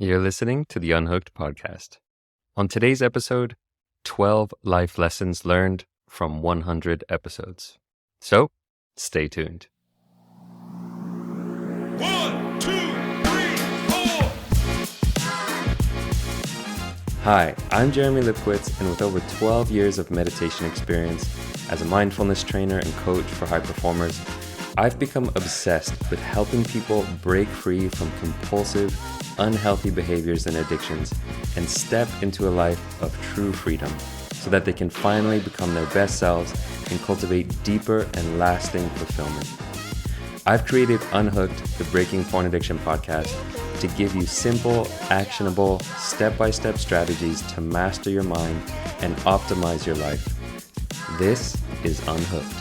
You're listening to the Unhooked Podcast. On today's episode, 12 life lessons learned from 100 episodes. So, stay tuned. 1, 2, 3, 4. Hi, I'm Jeremy Lipkowitz, and with over 12 years of meditation experience as a mindfulness trainer and coach for high performers, I've become obsessed with helping people break free from compulsive, unhealthy behaviors and addictions and step into a life of true freedom so that they can finally become their best selves and cultivate deeper and lasting fulfillment. I've created Unhooked, the Breaking Porn Addiction podcast, to give you simple, actionable, step-by-step strategies to master your mind and optimize your life. This is Unhooked.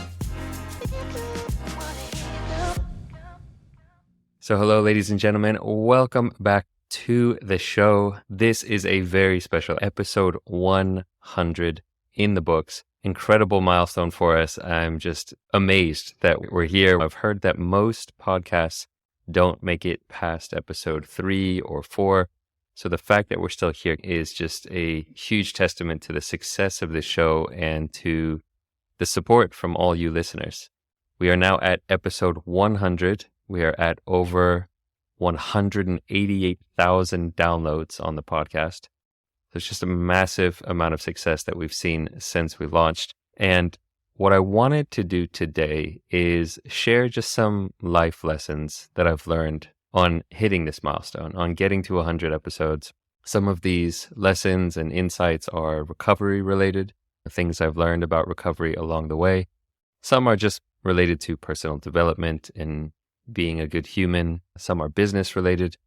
So hello, ladies and gentlemen. Welcome back to the show. This is a very special episode 100 in the books. Incredible milestone for us. I'm just amazed that we're here. I've heard that most podcasts don't make it past episode 3 or 4. So the fact that we're still here is just a huge testament to the success of this show and to the support from all you listeners. We are now at episode 100. We are at over 188,000 downloads on the podcast. So it's just a massive amount of success that we've seen since we launched. And what I wanted to do today is share just some life lessons that I've learned on hitting this milestone, on getting to 100 episodes. Some of these lessons and insights are recovery related, things I've learned about recovery along the way. Some are just related to personal development and being a good human. Some are business related.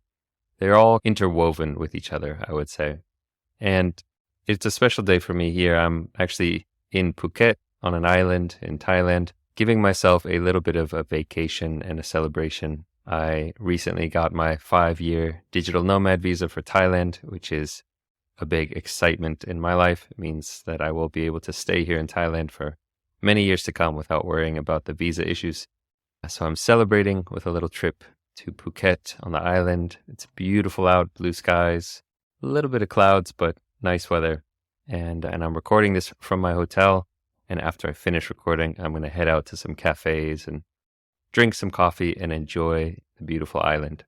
They're all interwoven with each other, I would say. And it's a special day for me here. I'm actually in Phuket on an island in Thailand, giving myself a little bit of a vacation and a celebration. I recently got my 5-year digital nomad visa for Thailand, which is a big excitement in my life. It means that I will be able to stay here in Thailand for many years to come without worrying about the visa issues. So I'm celebrating with a little trip to Phuket on the island. It's beautiful out, blue skies, a little bit of clouds, but nice weather. And I'm recording this from my hotel. And after I finish recording, I'm going to head out to some cafes and drink some coffee and enjoy the beautiful island.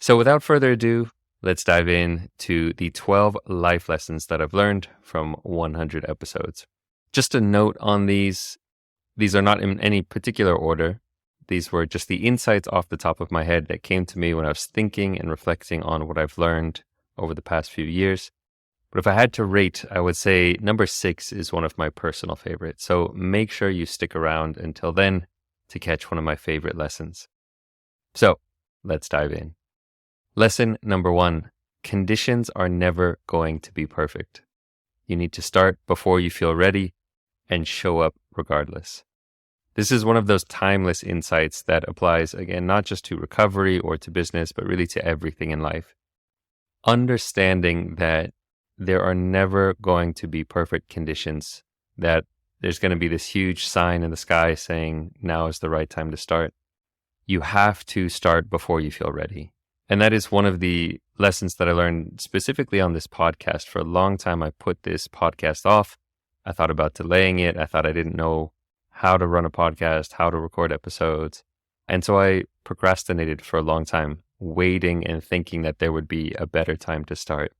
So without further ado, let's dive in to the 12 life lessons that I've learned from 100 episodes. Just a note on these are not in any particular order. These were just the insights off the top of my head that came to me when I was thinking and reflecting on what I've learned over the past few years. But if I had to rate, I would say number 6 is one of my personal favorites. So make sure you stick around until then to catch one of my favorite lessons. So let's dive in. Lesson number 1, conditions are never going to be perfect. You need to start before you feel ready and show up regardless. This is one of those timeless insights that applies, again, not just to recovery or to business, but really to everything in life. Understanding that there are never going to be perfect conditions, that there's going to be this huge sign in the sky saying now is the right time to start. You have to start before you feel ready. And that is one of the lessons that I learned specifically on this podcast. For a long time, I put this podcast off. I thought about delaying it. I thought I didn't know how to run a podcast, how to record episodes. And so I procrastinated for a long time, waiting and thinking that there would be a better time to start.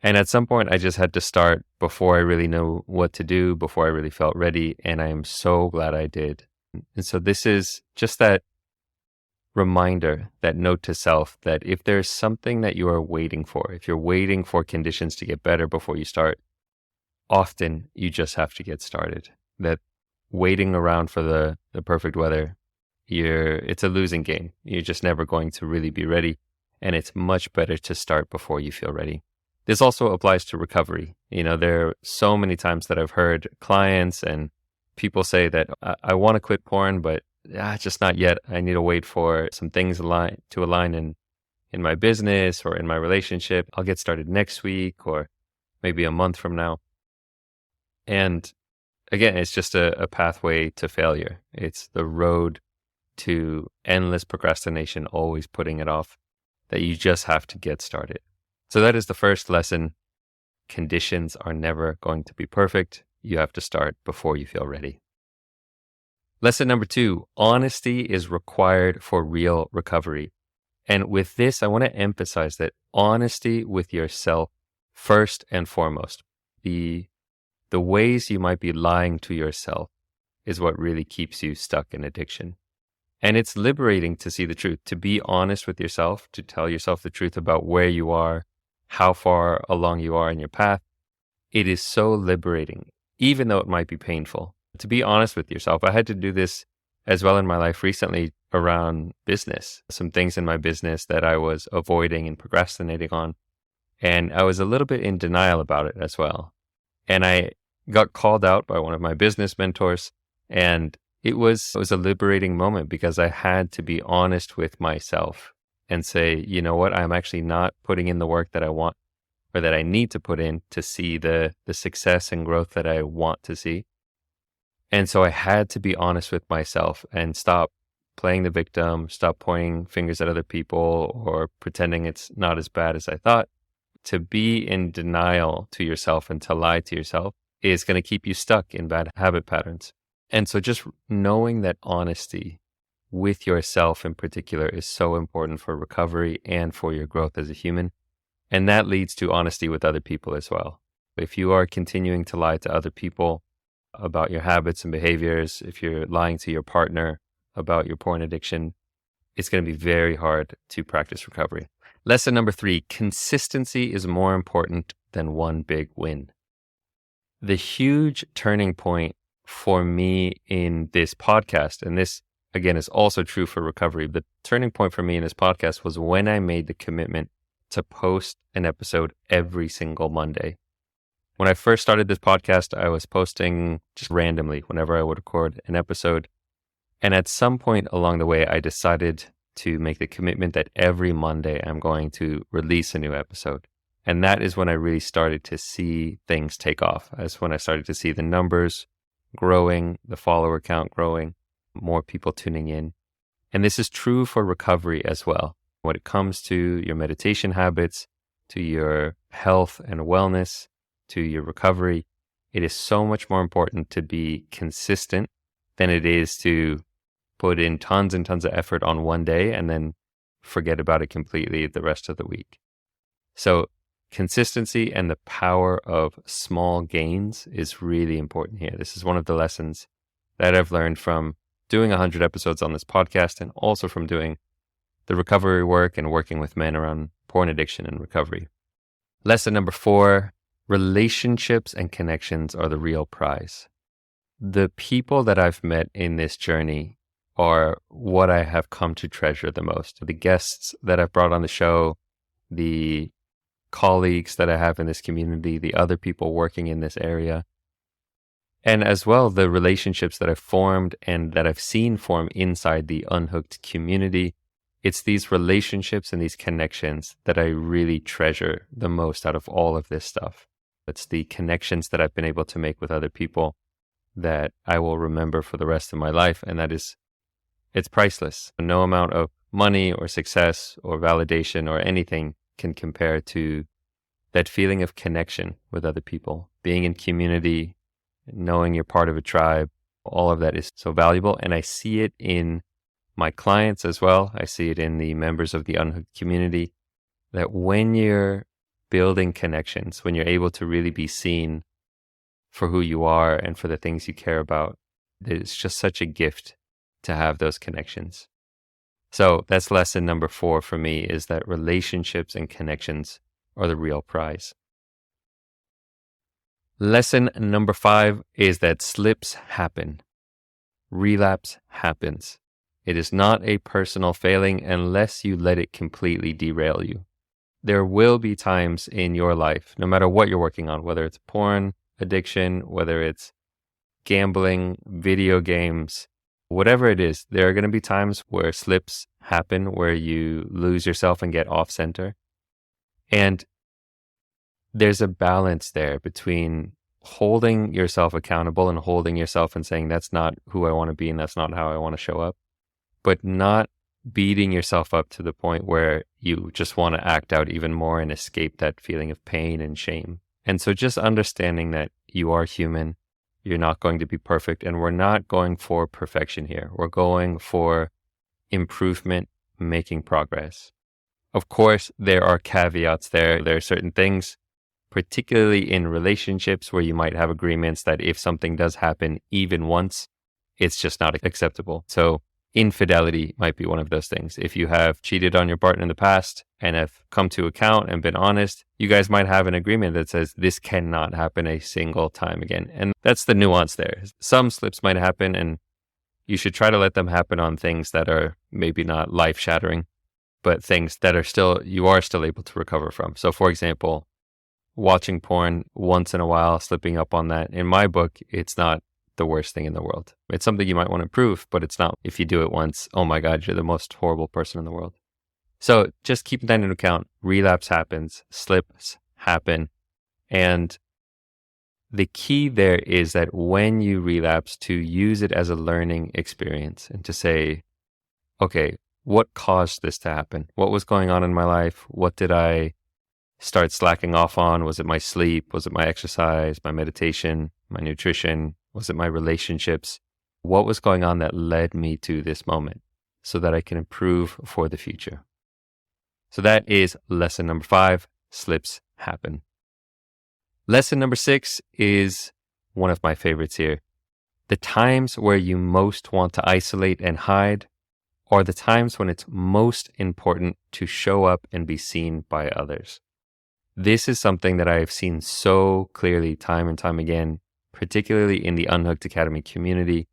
And at some point, I just had to start before I really knew what to do, before I really felt ready. And I am so glad I did. And so this is just that reminder, that note to self, that if there's something that you are waiting for, if you're waiting for conditions to get better before you start, often you just have to get started. That waiting around for the perfect weather, it's a losing game. You're just never going to really be ready. And it's much better to start before you feel ready. This also applies to recovery. There are so many times that I've heard clients and people say that I want to quit porn, but just not yet. I need to wait for some things to align in my business or in my relationship. I'll get started next week or maybe a month from now. And again, it's just a pathway to failure. It's the road to endless procrastination, always putting it off, that you just have to get started. So that is the first lesson. Conditions are never going to be perfect. You have to start before you feel ready. Lesson number 2, honesty is required for real recovery. And with this, I want to emphasize that honesty with yourself first and foremost. The ways you might be lying to yourself is what really keeps you stuck in addiction. And it's liberating to see the truth, to be honest with yourself, to tell yourself the truth about where you are, how far along you are in your path. It is so liberating, even though it might be painful. To be honest with yourself, I had to do this as well in my life recently around business. Some things in my business that I was avoiding and procrastinating on. And I was a little bit in denial about it as well. And I got called out by one of my business mentors. And it was a liberating moment because I had to be honest with myself and say, you know what, I'm actually not putting in the work that I want or that I need to put in to see the success and growth that I want to see. And so I had to be honest with myself and stop playing the victim, stop pointing fingers at other people or pretending it's not as bad as I thought. To be in denial to yourself and to lie to yourself is going to keep you stuck in bad habit patterns. And so just knowing that honesty with yourself in particular is so important for recovery and for your growth as a human. And that leads to honesty with other people as well. If you are continuing to lie to other people about your habits and behaviors, if you're lying to your partner about your porn addiction, it's going to be very hard to practice recovery. Lesson number 3, consistency is more important than one big win. The huge turning point for me in this podcast, and this again is also true for recovery, the turning point for me in this podcast was when I made the commitment to post an episode every single Monday. When I first started this podcast, I was posting just randomly whenever I would record an episode. And at some point along the way, I decided to make the commitment that every Monday I'm going to release a new episode. And that is when I really started to see things take off. That's when I started to see the numbers growing, the follower count growing, more people tuning in. And this is true for recovery as well. When it comes to your meditation habits, to your health and wellness, to your recovery, it is so much more important to be consistent than it is to put in tons and tons of effort on one day and then forget about it completely the rest of the week. So consistency and the power of small gains is really important here. This is one of the lessons that I've learned from doing 100 episodes on this podcast and also from doing the recovery work and working with men around porn addiction and recovery. Lesson number 4, relationships and connections are the real prize. The people that I've met in this journey are what I have come to treasure the most. The guests that I've brought on the show, the colleagues that I have in this community, the other people working in this area, and as well the relationships that I've formed and that I've seen form inside the Unhooked community. It's these relationships and these connections that I really treasure the most out of all of this stuff. It's the connections that I've been able to make with other people that I will remember for the rest of my life. And it's priceless. No amount of money or success or validation or anything can compare to that feeling of connection with other people. Being in community, knowing you're part of a tribe, all of that is so valuable. And I see it in my clients as well. I see it in the members of the Unhooked community, that when you're building connections, when you're able to really be seen for who you are and for the things you care about, it's just such a gift to have those connections. So that's lesson number 4 for me, is that relationships and connections are the real prize. Lesson number 5 is that slips happen. Relapse happens. It is not a personal failing unless you let it completely derail you. There will be times in your life, no matter what you're working on, whether it's porn addiction, whether it's gambling, video games, whatever it is, there are going to be times where slips happen, where you lose yourself and get off center. And there's a balance there between holding yourself accountable and holding yourself and saying, that's not who I want to be and that's not how I want to show up, but not beating yourself up to the point where you just want to act out even more and escape that feeling of pain and shame. And so just understanding that you are human, you're not going to be perfect, and we're not going for perfection here. We're going for improvement, making progress. Of course, there are caveats there. There are certain things, particularly in relationships, where you might have agreements that if something does happen even once, it's just not acceptable. So infidelity might be one of those things. If you have cheated on your partner in the past and have come to account and been honest, you guys might have an agreement that says this cannot happen a single time again. And that's the nuance there. Some slips might happen, and you should try to let them happen on things that are maybe not life-shattering, but things that are you are still able to recover from. So for example, watching porn once in a while, slipping up on that. In my book, it's not the worst thing in the world. It's something you might want to improve, but it's not, if you do it once, oh my God, you're the most horrible person in the world. So just keep that into account. Relapse happens, slips happen. And the key there is that when you relapse, to use it as a learning experience and to say, okay, what caused this to happen? What was going on in my life? What did I start slacking off on? Was it my sleep? Was it my exercise, my meditation, my nutrition? Was it my relationships? What was going on that led me to this moment so that I can improve for the future? So that is lesson number 5, slips happen. Lesson number 6 is one of my favorites here. The times where you most want to isolate and hide are the times when it's most important to show up and be seen by others. This is something that I've seen so clearly time and time again, particularly in the Unhooked Academy community,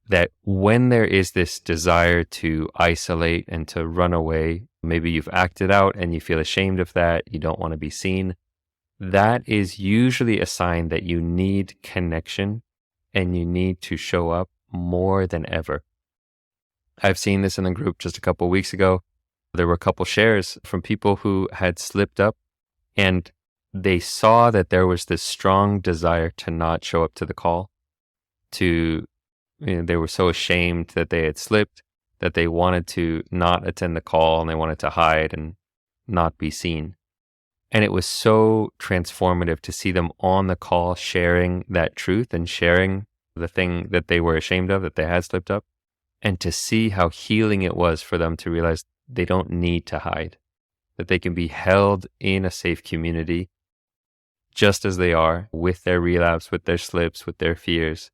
that when there is this desire to isolate and to run away, maybe you've acted out and you feel ashamed of that, you don't want to be seen, that is usually a sign that you need connection and you need to show up more than ever. I've seen this in the group just a couple of weeks ago. There were a couple shares from people who had slipped up, and they saw that there was this strong desire to not show up to the call. They were so ashamed that they had slipped that they wanted to not attend the call and they wanted to hide and not be seen. And it was so transformative to see them on the call sharing that truth and sharing the thing that they were ashamed of, that they had slipped up, and to see how healing it was for them to realize they don't need to hide, that they can be held in a safe community just as they are, with their relapse, with their slips, with their fears,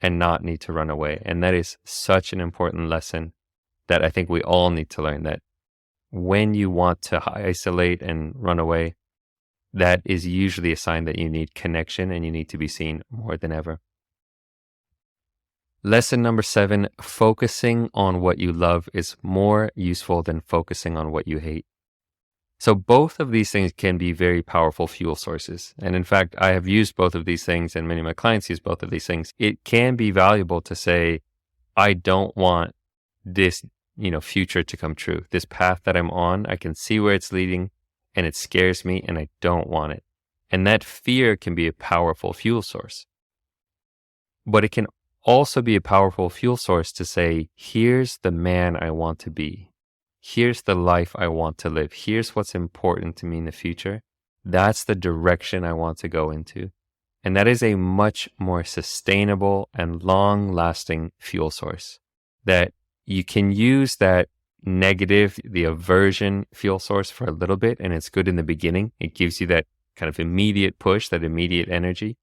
and not need to run away. And that is such an important lesson that I think we all need to learn, that when you want to isolate and run away, that is usually a sign that you need connection and you need to be seen more than ever. Lesson number 7, focusing on what you love is more useful than focusing on what you hate. So both of these things can be very powerful fuel sources. And in fact, I have used both of these things and many of my clients use both of these things. It can be valuable to say, I don't want this, future to come true. This path that I'm on, I can see where it's leading and it scares me and I don't want it. And that fear can be a powerful fuel source. But it can also be a powerful fuel source to say, here's the man I want to be. Here's the life I want to live. Here's what's important to me in the future. That's the direction I want to go into. And that is a much more sustainable and long-lasting fuel source. That you can use that negative, the aversion fuel source for a little bit, and it's good in the beginning. It gives you that kind of immediate push, that immediate energy.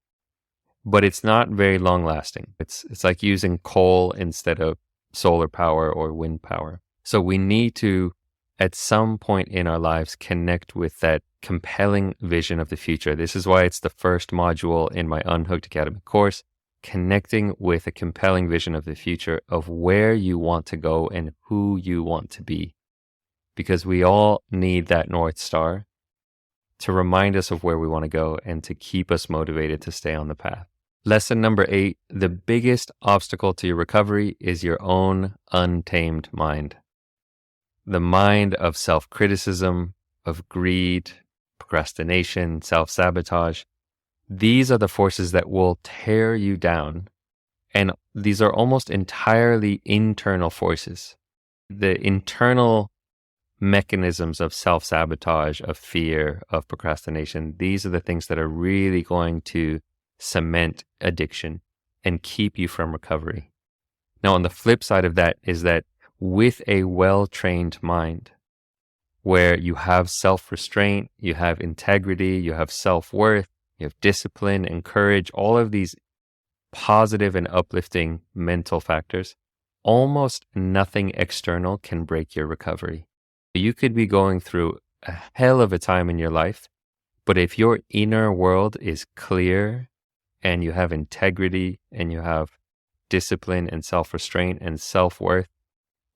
But it's not very long-lasting. It's like using coal instead of solar power or wind power. So we need to, at some point in our lives, connect with that compelling vision of the future. This is why it's the first module in my Unhooked Academy course, connecting with a compelling vision of the future of where you want to go and who you want to be. Because we all need that North Star to remind us of where we want to go and to keep us motivated to stay on the path. Lesson number 8, the biggest obstacle to your recovery is your own untamed mind. The mind of self-criticism, of greed, procrastination, self-sabotage. These are the forces that will tear you down. And these are almost entirely internal forces. The internal mechanisms of self-sabotage, of fear, of procrastination, these are the things that are really going to cement addiction and keep you from recovery. Now, on the flip side of that is that with a well-trained mind, where you have self-restraint, you have integrity, you have self-worth, you have discipline and courage, all of these positive and uplifting mental factors, almost nothing external can break your recovery. You could be going through a hell of a time in your life, but if your inner world is clear and you have integrity and you have discipline and self-restraint and self-worth,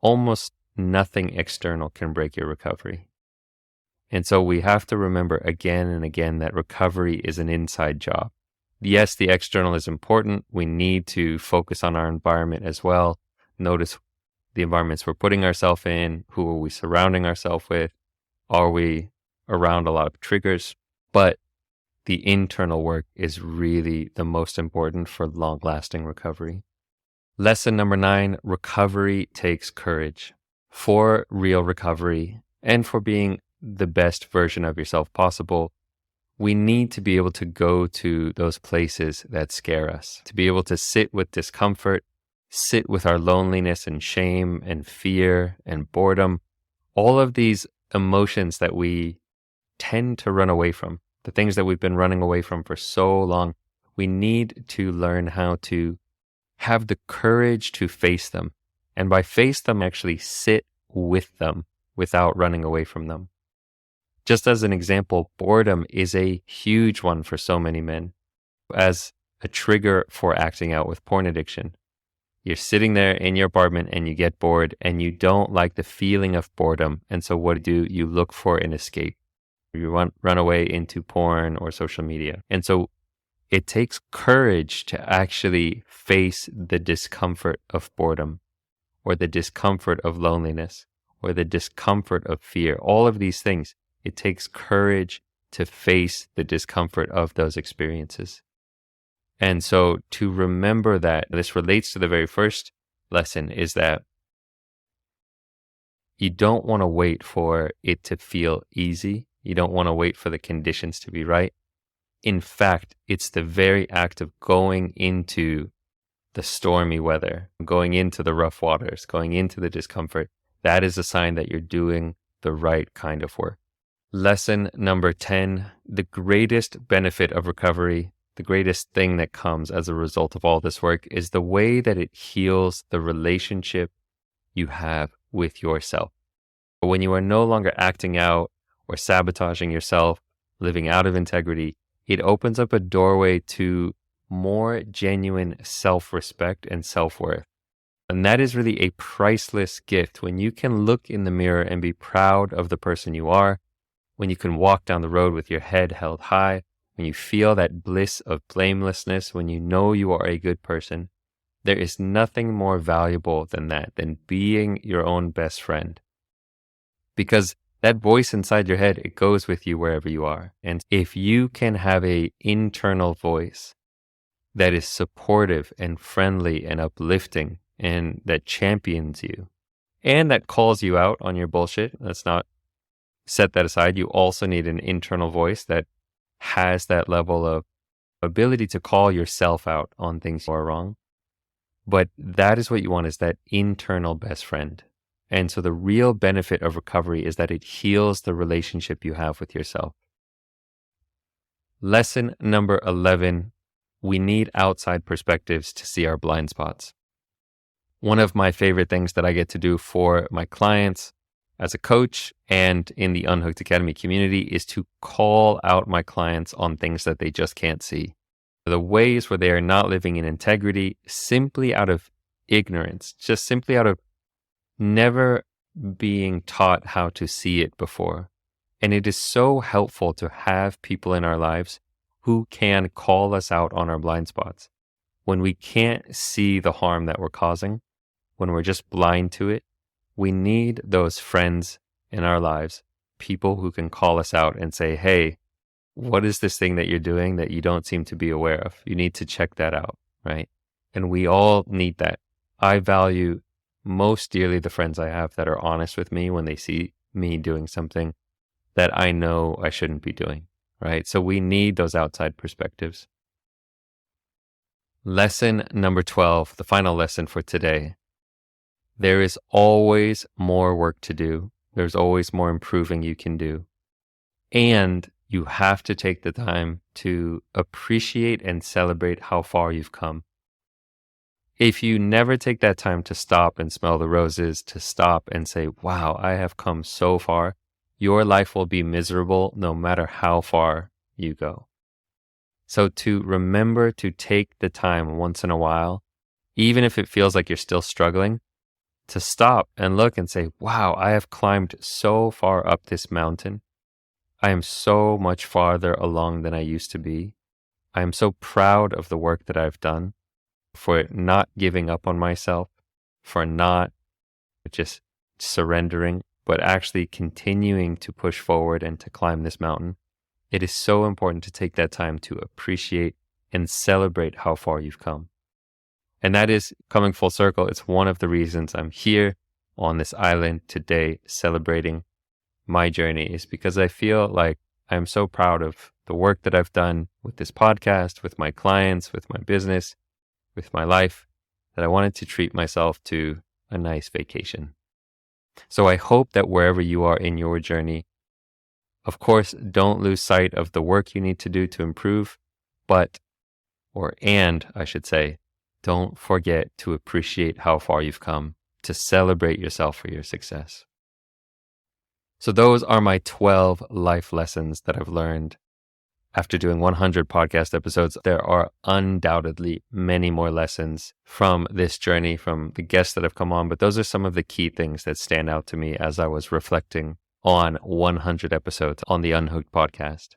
almost nothing external can break your recovery. And so we have to remember again and again that recovery is an inside job. Yes, the external is important. We need to focus on our environment as well. Notice the environments we're putting ourselves in. Who are we surrounding ourselves with? Are we around a lot of triggers? But the internal work is really the most important for long-lasting recovery. Lesson number 9, recovery takes courage. For real recovery and for being the best version of yourself possible, we need to be able to go to those places that scare us, to be able to sit with discomfort, sit with our loneliness and shame and fear and boredom, all of these emotions that we tend to run away from, the things that we've been running away from for so long. We need to learn how to have the courage to face them. And by face them, actually sit with them without running away from them. Just as an example, boredom is a huge one for so many men as a trigger for acting out with porn addiction. You're sitting there in your apartment and you get bored and you don't like the feeling of boredom. And so what do? You look for an escape. You run away into porn or social media. And so it takes courage to actually face the discomfort of boredom or the discomfort of loneliness or the discomfort of fear. All of these things, it takes courage to face the discomfort of those experiences. And so to remember that, this relates to the very first lesson, is that you don't want to wait for it to feel easy. You don't want to wait for the conditions to be right. In fact, it's the very act of going into the stormy weather, going into the rough waters, going into the discomfort, that is a sign that you're doing the right kind of work. Lesson number 10, the greatest benefit of recovery, the greatest thing that comes as a result of all this work is the way that it heals the relationship you have with yourself. When you are no longer acting out or sabotaging yourself, living out of integrity, it opens up a doorway to more genuine self-respect and self-worth. And that is really a priceless gift when you can look in the mirror and be proud of the person you are, when you can walk down the road with your head held high, when you feel that bliss of blamelessness, when you know you are a good person. There is nothing more valuable than that, than being your own best friend. Because that voice inside your head, it goes with you wherever you are. And if you can have an internal voice that is supportive and friendly and uplifting and that champions you and that calls you out on your bullshit, let's not set that aside. You also need an internal voice that has that level of ability to call yourself out on things you are wrong. But that is what you want, is that internal best friend. And so the real benefit of recovery is that it heals the relationship you have with yourself. Lesson number 11, we need outside perspectives to see our blind spots. One of my favorite things that I get to do for my clients as a coach and in the Unhooked Academy community is to call out my clients on things that they just can't see. The ways where they are not living in integrity simply out of ignorance, just simply out of never being taught how to see it before. And it is so helpful to have people in our lives who can call us out on our blind spots. When we can't see the harm that we're causing, when we're just blind to it, we need those friends in our lives, people who can call us out and say, hey, what is this thing that you're doing that you don't seem to be aware of? You need to check that out, right? And we all need that. I value most dearly the friends I have that are honest with me when they see me doing something that I know I shouldn't be doing, right? So we need those outside perspectives. Lesson number 12, the final lesson for today. There is always more work to do. There's always more improving you can do. And you have to take the time to appreciate and celebrate how far you've come. If you never take that time to stop and smell the roses, to stop and say, wow, I have come so far, your life will be miserable no matter how far you go. So to remember to take the time once in a while, even if it feels like you're still struggling, to stop and look and say, wow, I have climbed so far up this mountain. I am so much farther along than I used to be. I am so proud of the work that I've done, for not giving up on myself, for not just surrendering, but actually continuing to push forward and to climb this mountain. It is so important to take that time to appreciate and celebrate how far you've come. And that is coming full circle. It's one of the reasons I'm here on this island today celebrating my journey, is because I feel like I'm so proud of the work that I've done with this podcast, with my clients, with my business, with my life, that I wanted to treat myself to a nice vacation. So I hope that wherever you are in your journey, of course, don't lose sight of the work you need to do to improve, I should say, don't forget to appreciate how far you've come, to celebrate yourself for your success. So those are my 12 life lessons that I've learned after doing 100 podcast episodes. There are undoubtedly many more lessons from this journey, from the guests that have come on, but those are some of the key things that stand out to me as I was reflecting on 100 episodes on the Unhooked podcast.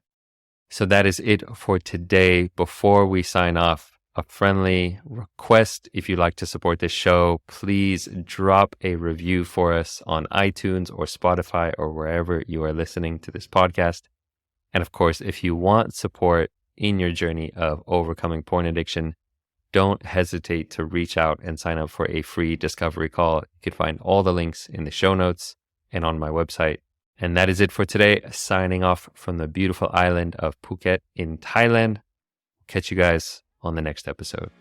So that is it for today. Before we sign off, a friendly request: if you'd like to support this show, please drop a review for us on iTunes or Spotify or wherever you are listening to this podcast. And of course, if you want support in your journey of overcoming porn addiction, don't hesitate to reach out and sign up for a free discovery call. You can find all the links in the show notes and on my website. And that is it for today. Signing off from the beautiful island of Phuket in Thailand. Catch you guys on the next episode.